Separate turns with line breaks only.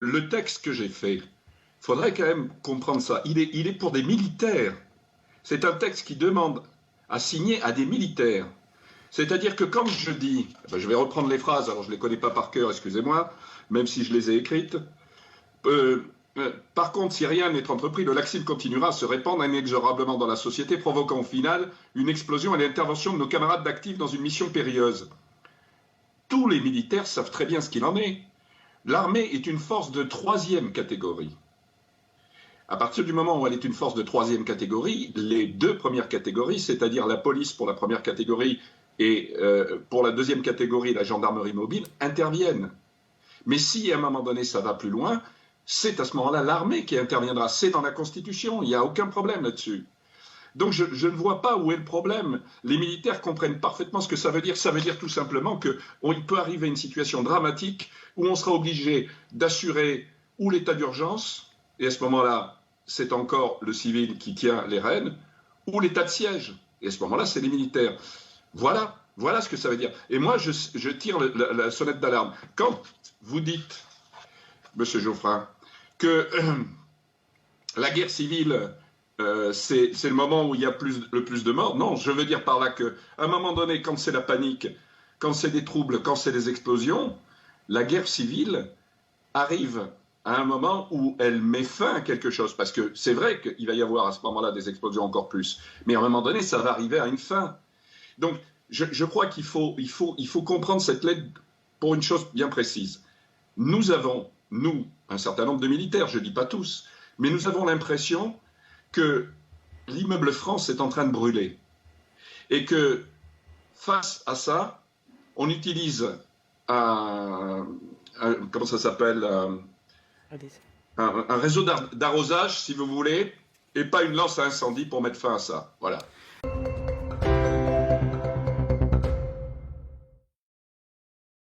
le texte que j'ai fait, il faudrait quand même comprendre ça. Il est pour des militaires. C'est un texte qui demande à signer à des militaires. C'est-à-dire que quand je dis, je vais reprendre les phrases, alors je ne les connais pas par cœur, excusez-moi, même si je les ai écrites. Par contre, si rien n'est entrepris, le laxisme continuera à se répandre inexorablement dans la société, provoquant au final une explosion et l'intervention de nos camarades d'actifs dans une mission périlleuse. Tous les militaires savent très bien ce qu'il en est. L'armée est une force de troisième catégorie. À partir du moment où elle est une force de troisième catégorie, les deux premières catégories, c'est-à-dire la police pour la première catégorie et pour la deuxième catégorie, la gendarmerie mobile, interviennent. Mais si à un moment donné ça va plus loin, c'est à ce moment-là l'armée qui interviendra. C'est dans la Constitution, il n'y a aucun problème là-dessus. Donc je ne vois pas où est le problème. Les militaires comprennent parfaitement ce que ça veut dire. Ça veut dire tout simplement qu'il peut arriver une situation dramatique où on sera obligé d'assurer ou l'état d'urgence, et à ce moment-là, c'est encore le civil qui tient les rênes, ou l'état de siège, et à ce moment-là, c'est les militaires. Voilà ce que ça veut dire. Et moi, je tire la sonnette d'alarme. Quand vous dites, Monsieur Geoffrin, que la guerre civile, c'est le moment où il y a le plus de morts, non, je veux dire par là qu'à un moment donné, quand c'est la panique, quand c'est des troubles, quand c'est des explosions, la guerre civile arrive à un moment où elle met fin à quelque chose. Parce que c'est vrai qu'il va y avoir à ce moment-là des explosions encore plus. Mais à un moment donné, ça va arriver à une fin. Donc, je crois qu'il faut comprendre cette lettre pour une chose bien précise. Nous avons, un certain nombre de militaires, je ne dis pas tous, mais nous avons l'impression que l'immeuble France est en train de brûler. Et que face à ça, on utilise comment ça s'appelle, un réseau d'arrosage, si vous voulez, et pas une lance à incendie pour mettre fin à ça. Voilà.